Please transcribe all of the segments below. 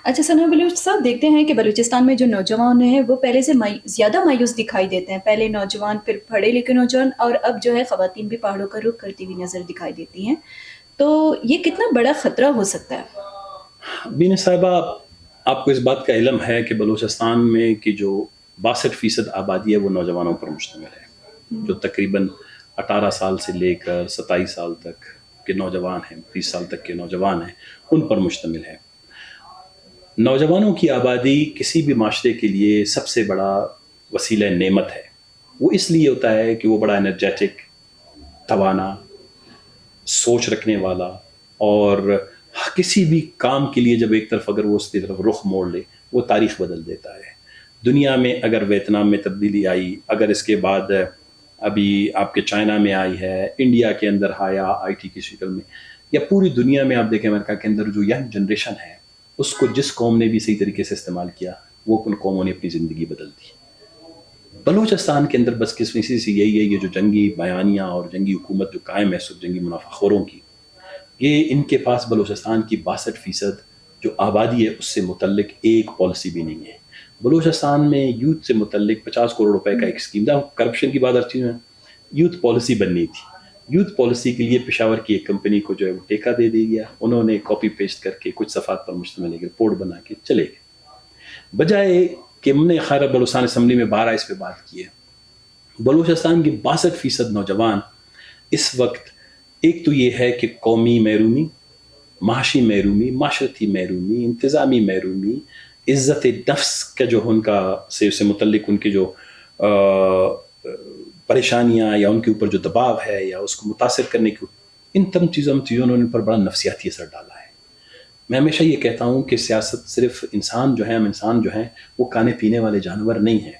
اچھا ثنا بلوچ صاحب، دیکھتے ہیں کہ بلوچستان میں جو نوجوان ہیں وہ پہلے سے زیادہ مایوس دکھائی دیتے ہیں. پہلے نوجوان، پھر پڑھے لکھے نوجوان، اور اب جو ہے خواتین بھی پہاڑوں کا رخ کرتی ہوئی نظر دکھائی دیتی ہیں. تو یہ کتنا بڑا خطرہ ہو سکتا ہے؟ بین صاحبہ، آپ کو اس بات کا علم ہے کہ بلوچستان میں کی جو 62% آبادی ہے وہ نوجوانوں پر مشتمل ہے، جو تقریباً 18 سال سے لے کر 27 سال تک کے نوجوان ہیں، 30 سال تک کے نوجوان ہیں، ان پر مشتمل ہے. نوجوانوں کی آبادی کسی بھی معاشرے کے لیے سب سے بڑا وسیلہ نعمت ہے. وہ اس لیے ہوتا ہے کہ وہ بڑا انرجیٹک، توانا، سوچ رکھنے والا، اور کسی بھی کام کے لیے جب ایک طرف اگر وہ اس کی طرف رخ موڑ لے وہ تاریخ بدل دیتا ہے. دنیا میں اگر ویتنام میں تبدیلی آئی، اگر اس کے بعد ابھی آپ کے چائنا میں آئی ہے، انڈیا کے اندر آیا آئی ٹی کی شکل میں، یا پوری دنیا میں آپ دیکھیں امریکہ کے اندر جو ینگ جنریشن ہے، اس کو جس قوم نے بھی صحیح طریقے سے استعمال کیا وہ ان قوموں نے اپنی زندگی بدل دی. بلوچستان کے اندر بس قسمتی سی یہی ہے، یہ جو جنگی بیانیاں اور جنگی حکومت جو قائم ہے سب جنگی منافع خوروں کی، یہ ان کے پاس بلوچستان کی 62% جو آبادی ہے اس سے متعلق ایک پالیسی بھی نہیں ہے. بلوچستان میں یوتھ سے متعلق 50 کروڑ روپے کا ایک اسکیم تھا. کرپشن کی بات ہر چیز میں، یوتھ پالیسی بننی تھی. یوتھ پالیسی کے لیے پشاور کی ایک کمپنی کو جو ہے وہ ٹیکہ دے دیا، انہوں نے کاپی پیسٹ کر کے کچھ صفحات پر مشتمل ایک رپورٹ بنا کے چلے گئے، بجائے کہ ہم نے خیر بلوچستان اسمبلی میں 12 اس پہ بات کی ہے. بلوچستان کی 62% نوجوان اس وقت، ایک تو یہ ہے کہ قومی محرومی، معاشی محرومی، معاشرتی محرومی، انتظامی محرومی، عزت نفس کا جو ان کا سے متعلق ان کی جو پریشانیاں یا ان کے اوپر جو دباؤ ہے یا اس کو متاثر کرنے کی، ان چیزوں نے ان پر بڑا نفسیاتی اثر ڈالا ہے. میں ہمیشہ یہ کہتا ہوں کہ سیاست صرف انسان جو ہیں، ہم انسان جو ہیں وہ کھانے پینے والے جانور نہیں ہیں.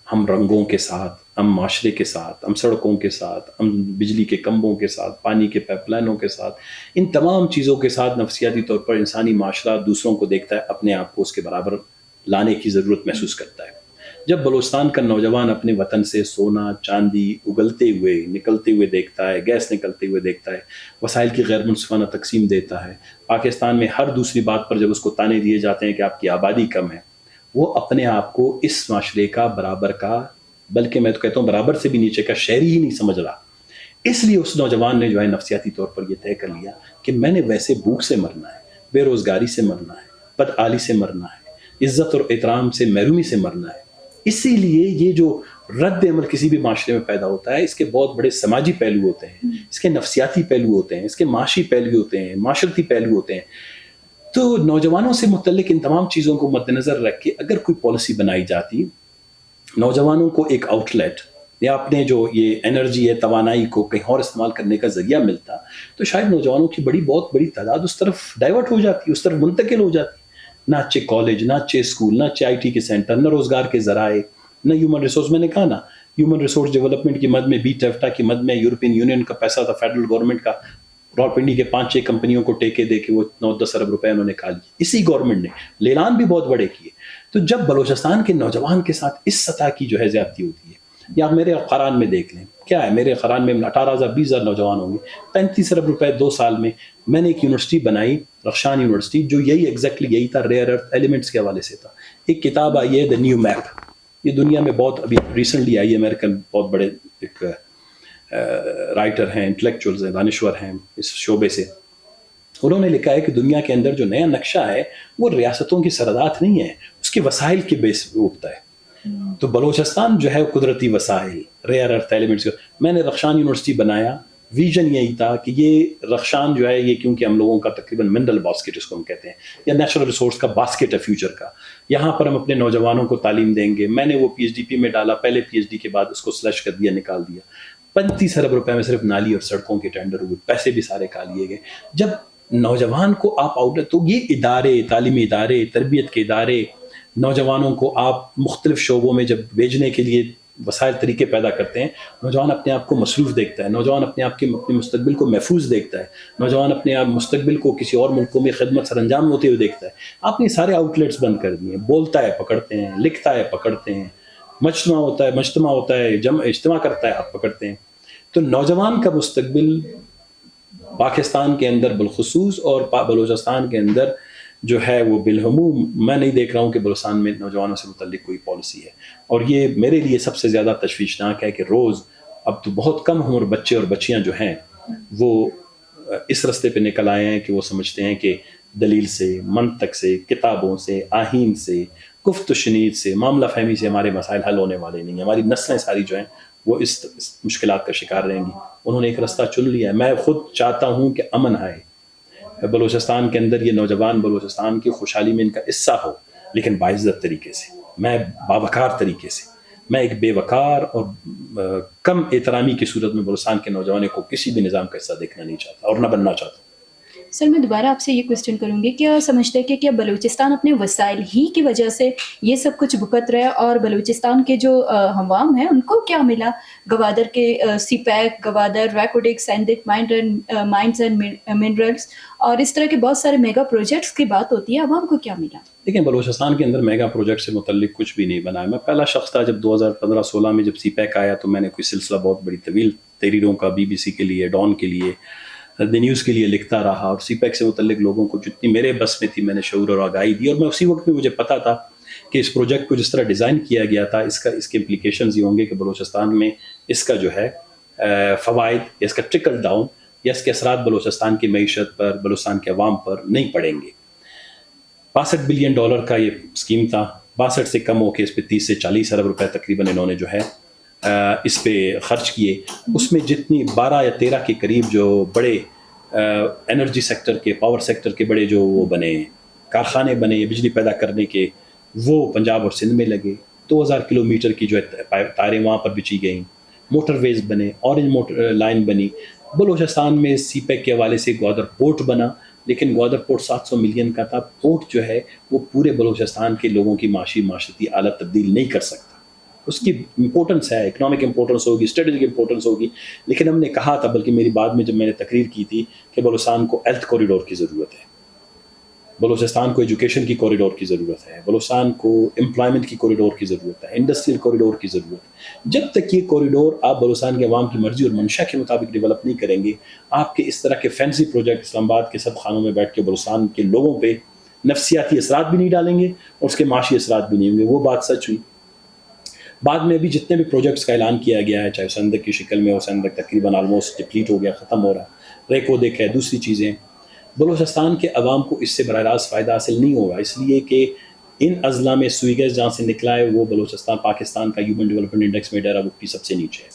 ہم رنگوں کے ساتھ، ہم معاشرے کے ساتھ، ہم سڑکوں کے ساتھ، ہم بجلی کے کمبوں کے ساتھ، پانی کے پائپ لائنوں کے ساتھ، ان تمام چیزوں کے ساتھ نفسیاتی طور پر انسانی معاشرہ دوسروں کو دیکھتا ہے، اپنے آپ کو اس کے برابر لانے کی ضرورت محسوس کرتا ہے. جب بلوچستان کا نوجوان اپنے وطن سے سونا چاندی اگلتے ہوئے نکلتے ہوئے دیکھتا ہے، گیس نکلتے ہوئے دیکھتا ہے، وسائل کی غیر منصفانہ تقسیم دیتا ہے، پاکستان میں ہر دوسری بات پر جب اس کو تانے دیے جاتے ہیں کہ آپ کی آبادی کم ہے، وہ اپنے آپ کو اس معاشرے کا برابر کا، بلکہ میں تو کہتا ہوں برابر سے بھی نیچے کا شہری ہی نہیں سمجھ رہا. اس لیے اس نوجوان نے جو ہے نفسیاتی طور پر یہ طے کر لیا کہ میں نے ویسے بھوک سے مرنا ہے، بے روزگاری سے مرنا ہے، بدحالی سے مرنا ہے، عزت اور احترام سے محرومی سے مرنا ہے. اسی لیے یہ جو رد عمل کسی بھی معاشرے میں پیدا ہوتا ہے، اس کے بہت بڑے سماجی پہلو ہوتے ہیں، اس کے نفسیاتی پہلو ہوتے ہیں، اس کے معاشی پہلو ہوتے ہیں، معاشرتی پہلو ہوتے ہیں. تو نوجوانوں سے متعلق ان تمام چیزوں کو مد نظر رکھ کے اگر کوئی پالیسی بنائی جاتی، نوجوانوں کو ایک آؤٹ لیٹ یا اپنے جو یہ انرجی ہے، توانائی کو کہیں اور استعمال کرنے کا ذریعہ ملتا، تو شاید نوجوانوں کی بہت بڑی تعداد اس طرف ڈائیورٹ ہو جاتی، اس طرف منتقل ہو جاتی. نہ اچھے کالج، نہ اچھے اسکول، نہ اچھے آئی ٹی کے سینٹر، نہ روزگار کے ذرائع، نہ ہیومن ریسورس. میں نے کہا نا، ہیومن ریسورس ڈیولپمنٹ کی مد میں، بی ٹیفٹا کی مد میں یورپین یونین کا پیسہ تھا، فیڈرل گورنمنٹ کا، راولپنڈی کے 5-6 کمپنیوں کو ٹیکے دے کے وہ 9-10 ارب روپے انہوں نے کھا لیے. اسی گورنمنٹ نے لیلان بھی بہت بڑے کیے. تو جب بلوچستان کے نوجوان کے ساتھ اس سطح کی جو ہے زیادتی ہوتی ہے، یا میرے خران میں دیکھ لیں کیا ہے، میرے خران میں 18,000 20,000 نوجوان ہوں گے، 35 ارب روپے 2 سال میں. میں نے ایک یونیورسٹی بنائی، رخشان یونیورسٹی، جو یہی تھا، ریئر ارتھ ایلیمنٹس کے حوالے سے تھا. ایک کتاب آئی ہے دا نیو میپ، یہ دنیا میں بہت ابھی ریسنٹلی آئی ہے، امریکن بہت بڑے ایک رائٹر ہیں، انٹلیکچوئلز ہیں، دانشور ہیں اس شعبے سے. انہوں نے لکھا ہے کہ دنیا کے اندر جو نیا نقشہ ہے وہ ریاستوں کی سرحدات نہیں ہے، اس کے وسائل کے بیس پہ اٹھتا ہے. تو بلوچستان جو ہے قدرتی وسائل، ریئر ارتھ ایلیمنٹس. میں نے رخشان یونیورسٹی بنایا، ویژن یہی تھا کہ یہ رخشان جو ہے، یہ کیونکہ ہم لوگوں کا تقریباً منرل باسکٹ اس کو ہم کہتے ہیں، یا نیچرل ریسورس کا باسکٹ ہے فیوچر کا، یہاں پر ہم اپنے نوجوانوں کو تعلیم دیں گے. میں نے وہ پی ایچ ڈی پی میں ڈالا، پہلے پی ایچ ڈی کے بعد اس کو سلیش کر دیا، نکال دیا. 35 ارب روپے میں صرف نالی اور سڑکوں کے ٹینڈر ہوئے، پیسے بھی سارے کھا لیے گئے. جب نوجوان کو آپ آؤٹ، تو یہ ادارے، تعلیمی ادارے، تربیت کے ادارے، نوجوانوں کو آپ مختلف شعبوں میں جب بھیجنے کے لیے وسائل طریقے پیدا کرتے ہیں، نوجوان اپنے آپ کو مصروف دیکھتا ہے، نوجوان اپنے آپ کے اپنے مستقبل کو محفوظ دیکھتا ہے، نوجوان اپنے آپ مستقبل کو کسی اور ملکوں میں خدمت سر انجام ہوتے ہوئے دیکھتا ہے. آپ نے سارے آؤٹ لیٹس بند کر دیے. بولتا ہے پکڑتے ہیں، لکھتا ہے پکڑتے ہیں، مجتمع ہوتا ہے، اجتماع کرتا ہے، آپ پکڑتے ہیں. تو نوجوان کا مستقبل پاکستان کے اندر بالخصوص اور بلوچستان کے اندر جو ہے وہ بالعموم میں نہیں دیکھ رہا ہوں کہ بلوچستان میں نوجوانوں سے متعلق کوئی پالیسی ہے. اور یہ میرے لیے سب سے زیادہ تشویشناک ہے کہ روز اب تو بہت کم عمر بچے اور بچیاں جو ہیں وہ اس رستے پہ نکل آئے ہیں کہ وہ سمجھتے ہیں کہ دلیل سے، منطق سے، کتابوں سے، آئین سے، گفت و شنید سے، معاملہ فہمی سے ہمارے مسائل حل ہونے والے نہیں ہیں. ہماری نسلیں ساری جو ہیں وہ اس مشکلات کا شکار رہیں گی. انہوں نے ایک رستہ چن لیا ہے. میں خود چاہتا ہوں کہ امن آئے بلوچستان کے اندر، یہ نوجوان بلوچستان کی خوشحالی میں ان کا حصہ ہو، لیکن باعزت طریقے سے، میں باوقار طریقے سے. میں ایک بے وقار اور کم احترامی کی صورت میں بلوچستان کے نوجوانوں کو کسی بھی نظام کا حصہ دیکھنا نہیں چاہتا اور نہ بننا چاہتا. سر میں دوبارہ آپ سے یہ کویسچن کروں گی، کیا سمجھتے ہیں کہ کیا بلوچستان اپنے وسائل ہی کی وجہ سے یہ سب کچھ بھگت رہا ہے، اور بلوچستان کے جو عوام ہیں ان کو کیا ملا؟ گوادر کے CPEC, Gwadar, Reko Diq, Saindak, mines and minerals اور اس طرح کے بہت سارے میگا پروجیکٹس کی بات ہوتی ہے، عوام کو کیا ملا؟ لیکن بلوچستان کے اندر میگا پروجیکٹ سے متعلق کچھ بھی نہیں بنا ہے. میں پہلا شخص تھا جب 2015-16 میں جب سی پیک آیا تو میں نے کوئی سلسلہ بہت بڑی طویل تحریروں کا BBC کے لیے، ڈان کے لیے، دی نیوز کے لیے لکھتا رہا، اور سی پیک سے متعلق لوگوں کو جتنی میرے بس میں تھی میں نے شعور اور آگاہی دی. اور میں اسی وقت بھی مجھے پتا تھا کہ اس پروجیکٹ کو جس طرح ڈیزائن کیا گیا تھا اس کے امپلیکیشنز یہ ہوں گے کہ بلوچستان میں اس کا جو ہے فوائد یا اس کا ٹرکل ڈاؤن یا اس کے اثرات بلوچستان کی معیشت پر، بلوچستان کے عوام پر نہیں پڑیں گے. $62 بلین کا یہ اسکیم تھا. 62 سے کم ہو کے اس پہ 30 سے 40 ارب روپے تقریباً انہوں نے جو ہے اس پہ خرچ کیے. اس میں جتنی 12 یا 13 کے قریب جو بڑے انرجی سیکٹر کے، پاور سیکٹر کے بڑے جو وہ بنے کارخانے بنے بجلی پیدا کرنے کے، وہ پنجاب اور سندھ میں لگے. 2000 کلومیٹر کی جو ہے تاریں وہاں پر بچھی گئیں. موٹر ویز بنے، اورنج موٹر لائن بنی. بلوچستان میں سی پیک کے حوالے سے گوادر پورٹ بنا، لیکن گوادر پورٹ 700 ملین کا تھا. پورٹ جو ہے وہ پورے بلوچستان کے لوگوں کی معاشرتی حالت تبدیل نہیں کر سکتا. اس کی امپورٹنس ہے، اکنامک امپورٹنس ہوگی، اسٹریٹجک امپورٹنس ہوگی، لیکن ہم نے کہا تھا، بلکہ میری بعد میں جب میں نے تقریر کی تھی، کہ بلوچستان کو ہیلتھ کوریڈور کی ضرورت ہے، بلوچستان کو ایجوکیشن کی کوریڈور کی ضرورت ہے، بلوچستان کو امپلائمنٹ کی کوریڈور کی ضرورت ہے، انڈسٹریل کوریڈور کی ضرورت ہے. جب تک یہ کوریڈور آپ بلوچستان کے عوام کی مرضی اور منشا کے مطابق ڈیولپ نہیں کریں گے، آپ کے اس طرح کے فینسی پروجیکٹ اسلام آباد کے سب خانوں میں بیٹھ کے بلوچستان کے لوگوں پہ نفسیاتی اثرات بھی نہیں ڈالیں گے اور اس کے معاشی اثرات بھی نہیں ہوں گے. وہ بات سچ ہوئی. بعد میں بھی جتنے بھی پروجیکٹس کا اعلان کیا گیا ہے، چاہے سندک کی شکل میں ہو، سندک تقریباً آلموسٹ ڈپلیٹ ہو گیا، ختم ہو رہا ہے، ریکودک ہے، دوسری چیزیں، بلوچستان کے عوام کو اس سے براہ راست فائدہ حاصل نہیں ہوگا، اس لیے کہ ان اضلاع میں سوئی گیس جہاں سے نکلا ہے وہ بلوچستان پاکستان کا ہیومن ڈیولپمنٹ انڈیکس میں ڈیرا بکری سب سے نیچے ہے.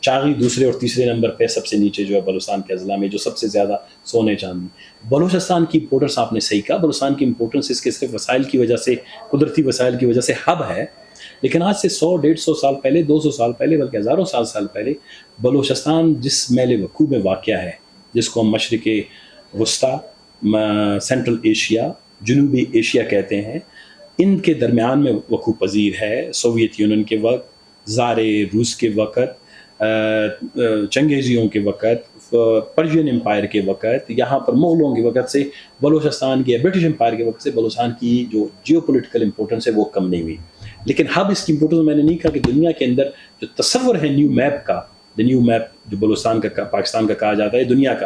چاغی دوسرے اور تیسرے نمبر پہ سب سے نیچے جو ہے بلوچستان کے اضلاع میں، جو سب سے زیادہ سونے چاندی. بلوچستان کی امپورٹنس آپ نے صحیح کہا، بلوچستان کی امپورٹنس اس کے صرف وسائل کی وجہ سے، قدرتی وسائل کی وجہ سے ہب ہے، لیکن آج سے 100-150 سال پہلے، 200 سال پہلے، بلکہ ہزاروں سال پہلے بلوچستان جس میل وقوع میں واقع ہے، جس کو ہم مشرق وسطیٰ، سینٹرل ایشیا، جنوبی ایشیا کہتے ہیں، ان کے درمیان میں وقوع پذیر ہے. سوویت یونین کے وقت، زار روس کے وقت، چنگیزیوں کے وقت، پرشین امپائر کے وقت، یہاں پر مغلوں کے وقت سے بلوچستان کے، برٹش امپائر کے وقت سے بلوچستان کی جو جیو پولیٹیکل امپورٹنس ہے وہ کم نہیں ہوئی. لیکن اب اس کی امپورٹنس میں نے نہیں کہا کہ دنیا کے اندر جو تصور ہے نیو میپ کا، نیو میپ جو بلوچستان کا، پاکستان کا کہا جاتا ہے دنیا کا،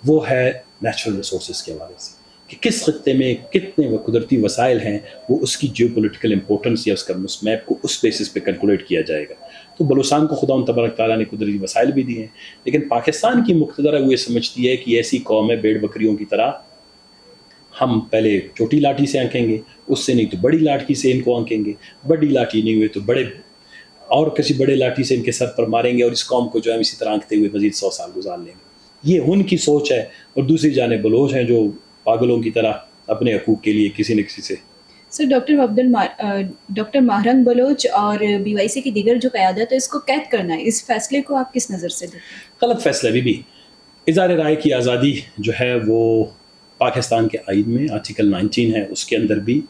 وہ ہے نیچرل ریسورسز کے حوالے سے، کہ کس خطے میں کتنے وہ قدرتی وسائل ہیں، وہ اس کی جیو پولیٹیکل امپورٹنس یا اس کا اس میپ کو اس بیسس پہ کیلکولیٹ کیا جائے گا. تو بلوچستان کو خدا تبارک تعالیٰ نے قدرتی وسائل بھی دیے ہیں، لیکن پاکستان کی مقتدرہ وہ یہ سمجھتی ہے کہ ایسی قوم ہے بھیڑ بکریوں کی طرح، ہم پہلے چھوٹی لاٹھی سے آنکیں گے، اس سے نہیں تو بڑی لاٹھی سے ان کو آنکیں گے، بڑی لاٹھی نہیں ہوئے تو بڑے اور کسی بڑے لاٹھی سے ان کے سر پر ماریں گے، اور اس قوم کو جو ہے اسی طرح آنکتے ہوئے مزید 100 سال گزار لیں گے. یہ ان کی سوچ ہے. اور دوسری جانب بلوچ ہیں جو پاگلوں کی طرح اپنے حقوق کے لیے کسی نہ کسی سے. سر ڈاکٹر ماہرنگ بلوچ اور BYC کی دیگر جو قیادت ہے، اس کو قید کرنا ہے، اس فیصلے کو آپ کس نظر سے دیکھتے ہیں؟ غلط فیصلہ. بھی اظہار رائے کی آزادی جو ہے وہ پاکستان کے آئین میں آرٹیکل 19 ہے، اس کے اندر بھی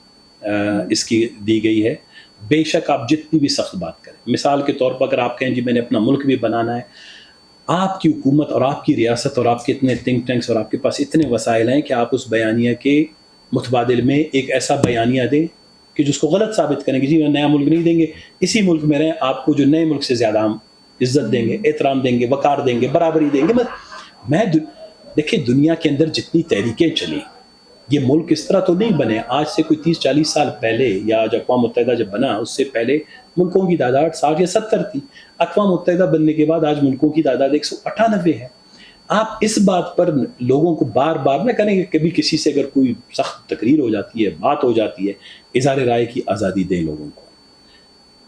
اس کی دی گئی ہے. بے شک آپ جتنی بھی سخت بات کریں، مثال کے طور پر اگر آپ کہیں جی میں نے اپنا ملک بھی بنانا ہے، آپ کی حکومت اور آپ کی ریاست اور آپ کے اتنے تھنک ٹینکس اور آپ کے پاس اتنے وسائل ہیں کہ آپ اس بیانیہ کے متبادل میں ایک ایسا بیانیہ دیں کہ جس کو غلط ثابت کریں کہ جی نیا ملک نہیں دیں گے، اسی ملک میں رہیں، آپ کو جو نئے ملک سے زیادہ ہم عزت دیں گے، احترام دیں گے، وقار دیں گے، برابری دیں گے. میں دیکھیں دنیا کے اندر جتنی تحریکیں چلیں، یہ ملک اس طرح تو نہیں بنے. آج سے کوئی 30-40 سال پہلے یا جو اقوام متحدہ جب بنا اس سے پہلے ملکوں کی تعداد 60 یا 70 تھی. اقوام متحدہ بننے کے بعد آج ملکوں کی تعداد 198 ہے. آپ اس بات پر لوگوں کو بار بار نہ کریں کہ کبھی کسی سے اگر کوئی سخت تقریر ہو جاتی ہے, بات ہو جاتی ہے, اظہار رائے کی آزادی دیں لوگوں کو.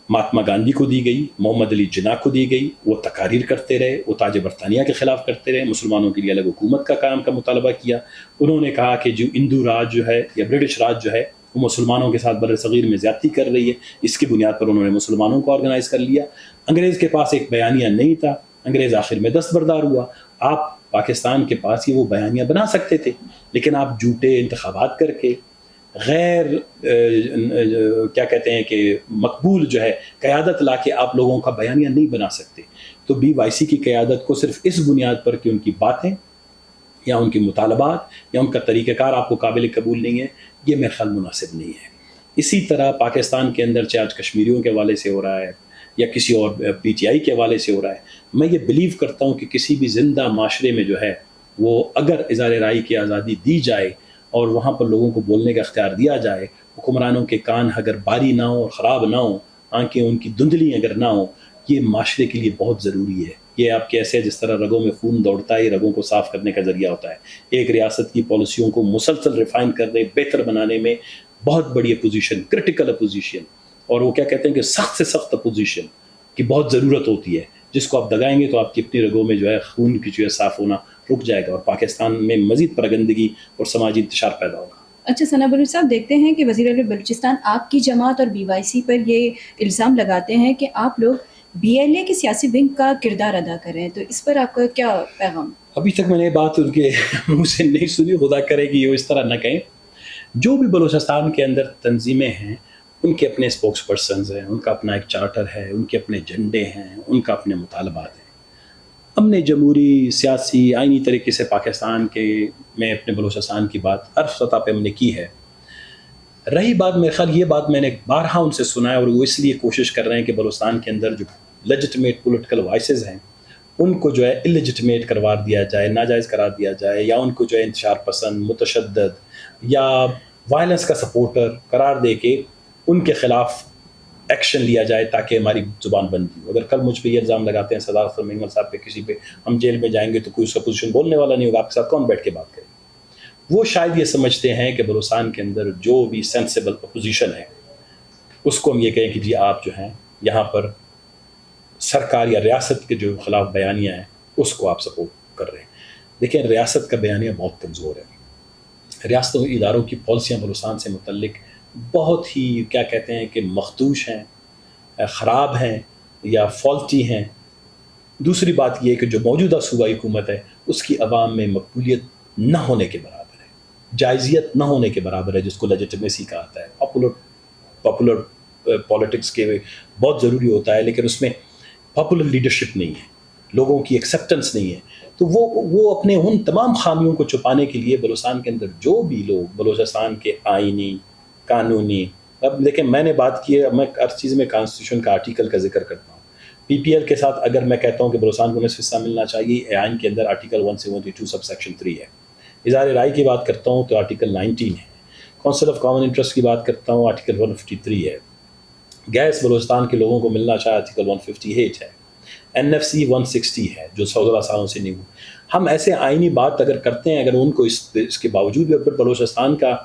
مہاتما گاندھی کو دی گئی, محمد علی جناح کو دی گئی, وہ تقاریر کرتے رہے, وہ تاج برطانیہ کے خلاف کرتے رہے, مسلمانوں کے لیے الگ حکومت کا قیام کا مطالبہ کیا. انہوں نے کہا کہ جو ہندو راج جو ہے یا برٹش راج جو ہے وہ مسلمانوں کے ساتھ بر صغیر میں زیادتی کر رہی ہے. اس کی بنیاد پر انہوں نے مسلمانوں کو آرگنائز کر لیا. انگریز کے پاس ایک بیانیہ نہیں تھا, انگریز آخر میں دستبردار ہوا. آپ پاکستان کے پاس یہ وہ بیانیہ بنا سکتے تھے, لیکن آپ جھوٹے انتخابات کر کے غیر کیا کہتے ہیں کہ مقبول جو ہے قیادت لا کے آپ لوگوں کا بیانیہ نہیں بنا سکتے. تو بی وائی سی کی قیادت کو صرف اس بنیاد پر کہ ان کی باتیں یا ان کے مطالبات یا ان کا طریقہ کار آپ کو قابل قبول نہیں ہے, یہ میرے خیال مناسب نہیں ہے. اسی طرح پاکستان کے اندر چاہے آج کشمیریوں کے حوالے سے ہو رہا ہے یا کسی اور پی ٹی آئی کے حوالے سے ہو رہا ہے, میں یہ بلیو کرتا ہوں کہ کسی بھی زندہ معاشرے میں جو ہے وہ اگر اظہار رائے کی آزادی دی جائے اور وہاں پر لوگوں کو بولنے کا اختیار دیا جائے, حکمرانوں کے کان اگر باری نہ ہو اور خراب نہ ہوں, آنکھیں ان کی دھندلی اگر نہ ہوں, یہ معاشرے کے لیے بہت ضروری ہے. یہ آپ کیسے جس طرح رگوں میں خون دوڑتا ہے, یہ رگوں کو صاف کرنے کا ذریعہ ہوتا ہے. ایک ریاست کی پالیسیوں کو مسلسل ریفائن کرنے, بہتر بنانے میں بہت بڑی اپوزیشن, کرٹیکل اپوزیشن, اور وہ کیا کہتے ہیں کہ سخت سے سخت اپوزیشن کی بہت ضرورت ہوتی ہے, جس کو آپ دگائیں گے تو آپ کی اپنی رگوں میں جو ہے خون کی جو ہے صاف ہونا رک جائے گا اور پاکستان میں مزید پراگندگی اور سماجی انتشار پیدا ہوگا. اچھا ثنا بلوچ صاحب, دیکھتے ہیں کہ وزیر اعلیٰ بلوچستان آپ کی جماعت اور بی وائی سی پر یہ الزام لگاتے ہیں کہ آپ لوگ بی ایل اے کی سیاسی ونگ کا کردار ادا کر رہے ہیں, تو اس پر آپ کا کیا پیغام؟ ابھی تک میں نے یہ بات ان کے منہ سے نہیں سنی, خدا کرے کہ یہ اس طرح نہ کہیں. جو بھی بلوچستان کے اندر تنظیمیں ہیں ان کے اپنے اسپوکس پرسنز ہیں, ان کا اپنا ایک چارٹر ہے, ان کے اپنے جھنڈے ہیں, ان کا اپنے مطالبات ہیں. ہم نے جمہوری سیاسی آئینی طریقے سے پاکستان کے میں اپنے بلوچستان کی بات ہر سطح پہ ہم نے کی ہے. رہی بات میرے خیال یہ بات میں نے بارہا ان سے سنا ہے, اور وہ اس لیے کوشش کر رہے ہیں کہ بلوچستان کے اندر جو لیجٹمیٹ پولیٹیکل وائسز ہیں ان کو جو ہے اللیجٹمیٹ قرار دیا جائے, ناجائز قرار دیا جائے, یا ان کو جو ہے انتشار پسند, متشدد یا وائلنس کا سپورٹر قرار دے کے ان کے خلاف ایکشن لیا جائے تاکہ ہماری زبان بندی ہو. اگر کل مجھ پہ یہ الزام لگاتے ہیں صدارت منگل صاحب پہ, کسی پہ, ہم جیل میں جائیں گے تو کوئی اس کا پوزیشن بولنے والا نہیں ہوگا, آپ کے ساتھ کون بیٹھ کے بات کرے. وہ شاید یہ سمجھتے ہیں کہ بلوچستان کے اندر جو بھی سینسیبل اپوزیشن ہے اس کو ہم یہ کہیں کہ جی آپ جو ہیں یہاں پر سرکار یا ریاست کے جو خلاف بیانیہ ہیں اس کو آپ سپورٹ کر رہے ہیں. دیکھیں ریاست کا بیانیہ بہت کمزور ہے. ریاستوں اداروں کی پالیسیاں بلوچستان سے متعلق بہت ہی کیا کہتے ہیں کہ مخدوش ہیں, خراب ہیں یا فالٹی ہیں. دوسری بات یہ کہ جو موجودہ صوبائی حکومت ہے اس کی عوام میں مقبولیت نہ ہونے کے برابر ہے, جائزیت نہ ہونے کے برابر ہے, جس کو لیجٹمیسی کہا جاتا ہے. پاپولر پالیٹکس کے بہت ضروری ہوتا ہے, لیکن اس میں پاپولر لیڈرشپ نہیں ہے, لوگوں کی ایکسیپٹنس نہیں ہے. تو وہ اپنے ان تمام خامیوں کو چھپانے کے لیے بلوچستان کے اندر جو بھی لوگ بلوچستان کے آئینی, قانونی, اب دیکھیں میں نے بات کی ہے, میں ہر چیز میں کانسٹیٹیوشن کا آرٹیکل کا ذکر کرتا ہوں. پی پی ایل کے ساتھ اگر میں کہتا ہوں کہ بلوچستان کو نصف حصہ ملنا چاہیے, آئین کے اندر آرٹیکل 172 سب سیکشن 3 ہے. اظہار رائے کی بات کرتا ہوں تو آرٹیکل 19 ہے. کونسل آف کامن انٹرسٹ کی بات کرتا ہوں آرٹیکل 153 ہے. گیس بلوچستان کے لوگوں کو ملنا چاہے آرٹیکل 158 ہے. این ایف سی 160 ہے جو 16 سالوں سے نہیں ہوئی. ہم ایسے آئینی بات اگر کرتے ہیں, اگر ان کو اس کے باوجود بھی اگر بلوچستان کا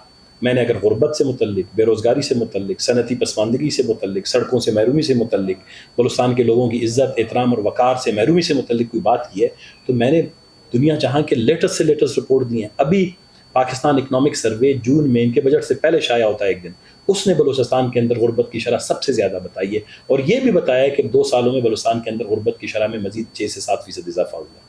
میں نے اگر غربت سے متعلق, بے روزگاری سے متعلق, صنعتی پسماندگی سے متعلق, سڑکوں سے محرومی سے متعلق, بلوچستان کے لوگوں کی عزت, احترام اور وقار سے محرومی سے متعلق کوئی بات کی ہے, تو میں نے دنیا جہاں کے لیٹسٹ سے لیٹسٹ رپورٹ دی ہیں. ابھی پاکستان اکنامک سروے جون میں ان کے بجٹ سے پہلے شائع ہوتا ہے ایک دن, اس نے بلوچستان کے اندر غربت کی شرح سب سے زیادہ بتائی ہے, اور یہ بھی بتایا ہے کہ 2 سالوں میں بلوچستان کے اندر غربت کی شرح میں مزید 6 سے 7% اضافہ ہوا.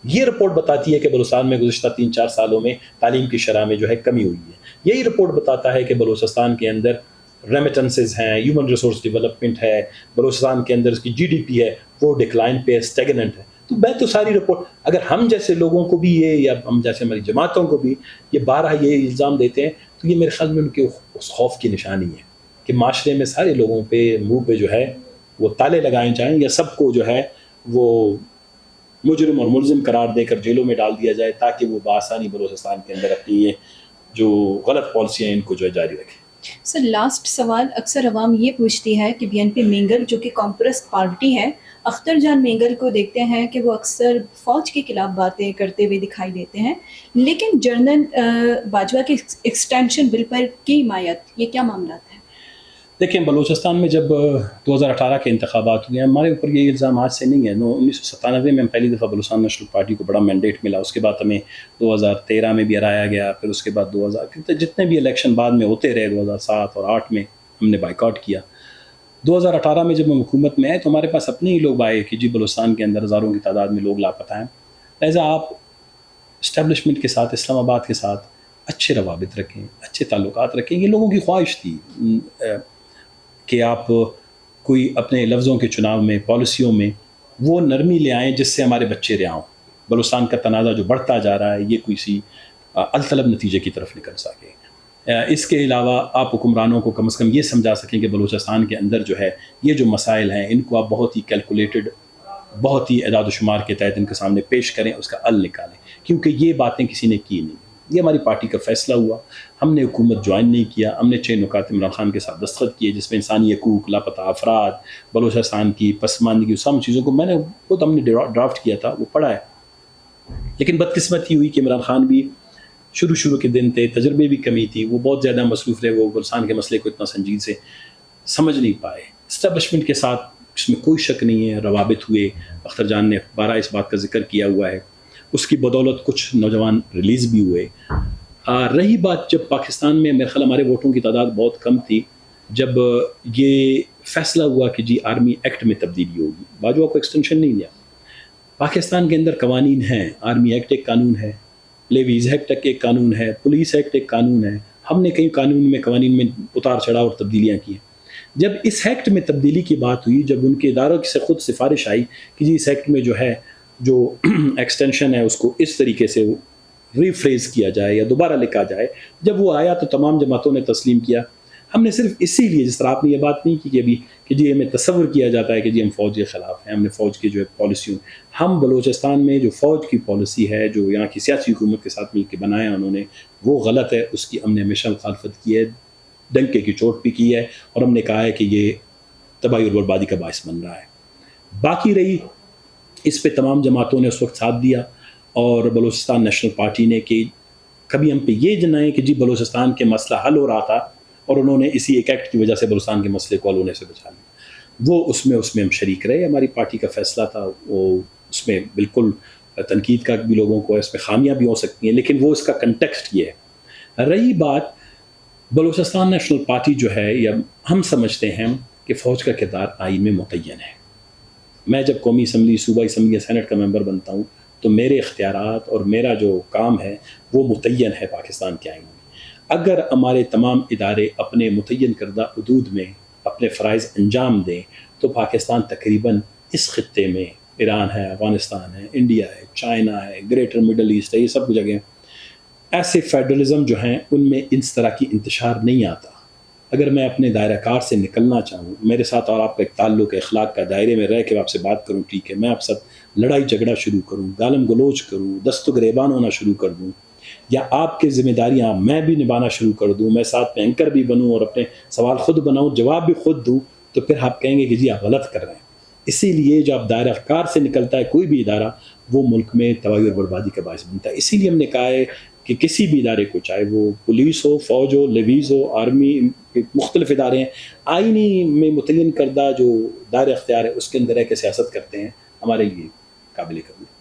یہ رپورٹ بتاتی ہے کہ بلوچستان میں گزشتہ 3-4 سالوں میں تعلیم کی شرح میں جو ہے کمی ہوئی ہے. یہی رپورٹ بتاتا ہے کہ بلوچستان کے اندر ریمیٹنسز ہیں, ہیومن ریسورس ڈیولپمنٹ ہے, بلوچستان کے اندر اس کی جی ڈی پی ہے وہ ڈکلائن پہ اسٹیگننٹ ہے. تو میں تو ساری رپورٹ, اگر ہم جیسے لوگوں کو بھی یہ, یا ہم جیسے ہماری جماعتوں کو بھی یہ بارہا یہ الزام دیتے ہیں, تو یہ میرے خیال میں ان کے اس خوف کی نشانی ہے کہ معاشرے میں سارے لوگوں پہ منہ پہ جو ہے وہ تالے لگائے جائیں, یا سب کو جو ہے وہ مجرم اور ملزم قرار دے کر جیلوں میں ڈال دیا جائے, تاکہ وہ بآسانی بلوچستان کے اندر اپنی یہ جو غلط پالیسیاں ان کو جو ہے جاری رکھیں. سر لاسٹ سوال اکثر عوام یہ پوچھتی ہے کہ بی این پی مینگل جو کہ کامپرس پارٹی ہے، اختر جان مینگل کو دیکھتے ہیں کہ وہ اکثر فوج کے خلاف باتیں کرتے ہوئے دکھائی دیتے ہیں، لیکن جنرل باجوہ کے ایکسٹینشن بل پر کی حمایت، یہ کیا معاملات ہیں؟ دیکھیں بلوچستان میں جب 2018 کے انتخابات ہوئے ہیں، ہمارے اوپر یہ الزام آج سے نہیں ہے. 1997 میں ہم پہلی دفعہ بلوچستان نیشنل پارٹی کو بڑا مینڈیٹ ملا. اس کے بعد ہمیں 2013 میں بھی ہرایا گیا، پھر اس کے بعد 2000 جتنے بھی الیکشن بعد میں ہوتے رہے، 2007 اور 8 میں ہم نے بائیکاٹ کیا. 2018 میں جب ہم حکومت میں آئے تو ہمارے پاس اپنے ہی لوگ آئے کہ جی بلوچستان کے اندر ہزاروں کی تعداد میں لوگ لاپتہ ہیں، لہٰذا آپ اسٹیبلشمنٹ کے ساتھ، اسلام آباد کے ساتھ اچھے روابط رکھیں، اچھے تعلقات رکھیں. یہ لوگوں کی خواہش تھی کہ آپ کوئی اپنے لفظوں کے چناؤ میں، پالیسیوں میں وہ نرمی لے آئیں جس سے ہمارے بچے رہا ہوں. بلوچستان کا تنازع جو بڑھتا جا رہا ہے یہ کوئی سی الطلب نتیجے کی طرف نکل سکے. اس کے علاوہ آپ حکمرانوں کو کم از کم یہ سمجھا سکیں کہ بلوچستان کے اندر جو ہے یہ جو مسائل ہیں ان کو آپ بہت ہی کیلکولیٹڈ، بہت ہی اعداد و شمار کے تحت ان کے سامنے پیش کریں، اس کا حل نکالیں، کیونکہ یہ باتیں کسی نے کی نہیں. یہ ہماری پارٹی کا فیصلہ ہوا، ہم نے حکومت جوائن نہیں کیا. ہم نے 6 نکات عمران خان کے ساتھ دستخط کیے جس میں انسانی حقوق، لاپتہ افراد، بلوچستان کی پسماندگی، سب چیزوں کو میں نے خود ہم نے ڈرافٹ کیا تھا، وہ پڑھا ہے. لیکن بدقسمتی ہوئی کہ عمران خان بھی شروع کے دن تھے، تجربے بھی کمی تھی، وہ بہت زیادہ مصروف رہے، وہ بلوچستان کے مسئلے کو اتنا سنجید سے سمجھ نہیں پائے. اسٹیبلشمنٹ کے ساتھ اس میں کوئی شک نہیں ہے روابط ہوئے. اختر جان نے 12 اس بات کا ذکر کیا ہوا ہے، اس کی بدولت کچھ نوجوان ریلیز بھی ہوئے. رہی بات جب پاکستان میں میرے خیال ہمارے ووٹوں کی تعداد بہت کم تھی، جب یہ فیصلہ ہوا کہ جی آرمی ایکٹ میں تبدیلی ہوگی، باجوہ کو ایکسٹینشن نہیں دیا. پاکستان کے اندر قوانین ہیں، آرمی ایکٹ ایک قانون ہے، لیویز ایکٹ ایک قانون ہے، پولیس ایکٹ ایک قانون ہے. ہم نے کئی قوانین میں اتار چڑھاؤ اور تبدیلیاں کی ہیں. جب اس ایکٹ میں تبدیلی کی بات ہوئی، جب ان کے اداروں سے خود سفارش آئی کہ جی اس ایکٹ میں جو ہے جو ایکسٹینشن ہے اس کو اس طریقے سے ریفریز کیا جائے یا دوبارہ لکھا جائے، جب وہ آیا تو تمام جماعتوں نے تسلیم کیا. ہم نے صرف اسی لیے، جس طرح آپ نے یہ بات نہیں کی کہ ابھی کہ جی ہمیں تصور کیا جاتا ہے کہ جی ہم فوج کے خلاف ہیں، ہم نے فوج کی جو ہے پالیسیوں، ہم بلوچستان میں جو فوج کی پالیسی ہے جو یہاں کی سیاسی حکومت کے ساتھ مل کے بنایا انہوں نے، وہ غلط ہے. اس کی ہم نے ہمیشہ مخالفت کی ہے، ڈنکے کی چوٹ بھی کی ہے، اور ہم نے کہا ہے کہ یہ تباہی اور بربادی کا باعث بن رہا ہے. باقی رہی اس پہ تمام جماعتوں نے اس وقت ساتھ دیا، اور بلوچستان نیشنل پارٹی نے کہ کبھی ہم پہ یہ جنائیں کہ جی بلوچستان کے مسئلہ حل ہو رہا تھا اور انہوں نے اسی ایک ایکٹ کی وجہ سے بلوچستان کے مسئلے کو حل ہونے سے بچا لیا. وہ اس میں ہم شریک رہے. ہماری پارٹی کا فیصلہ تھا، وہ اس میں بالکل تنقید کا بھی لوگوں کو، اس میں خامیاں بھی ہو سکتی ہیں، لیکن وہ اس کا کنٹیکسٹ یہ ہے. رہی بات بلوچستان نیشنل پارٹی جو ہے، یا ہم سمجھتے ہیں کہ فوج کا کردار آئین میں متعین ہے. میں جب قومی اسمبلی، صوبائی اسمبلی یا سینٹ کا ممبر بنتا ہوں تو میرے اختیارات اور میرا جو کام ہے وہ متعین ہے پاکستان کے آئین میں. اگر ہمارے تمام ادارے اپنے متعین کردہ حدود میں اپنے فرائض انجام دیں تو پاکستان تقریباً اس خطے میں، ایران ہے، افغانستان ہے، انڈیا ہے، چائنا ہے، گریٹر مڈل ایسٹ ہے، یہ سب جگہیں ایسے فیڈرلزم جو ہیں ان میں اس طرح کی انتشار نہیں آتا. اگر میں اپنے دائرہ کار سے نکلنا چاہوں، میرے ساتھ اور آپ کا ایک تعلق ہے، اخلاق کا دائرے میں رہ کے آپ سے بات کروں، ٹھیک ہے، میں آپ ساتھ لڑائی جھگڑا شروع کروں، گالم گلوچ کروں، دست و گریبان ہونا شروع کر دوں، یا آپ کے ذمہ داریاں میں بھی نبھانا شروع کر دوں، میں ساتھ میں اینکر بھی بنوں اور اپنے سوال خود بناؤں، جواب بھی خود دوں، تو پھر آپ کہیں گے کہ جی آپ غلط کر رہے ہیں. اسی لیے جب دائرہ کار سے نکلتا ہے کوئی بھی ادارہ، وہ ملک میں تباہی اور بربادی کا باعث بنتا ہے. اسی لیے ہم نے کہا ہے کہ کسی بھی ادارے کو، چاہے وہ پولیس ہو، فوج ہو، لیویز ہو، آرمی، مختلف ادارے ہیں، آئینی میں متعین کردہ جو دائرہ اختیار ہے اس کے اندر رہ کے سیاست کرتے ہیں، ہمارے لیے قابل قبول.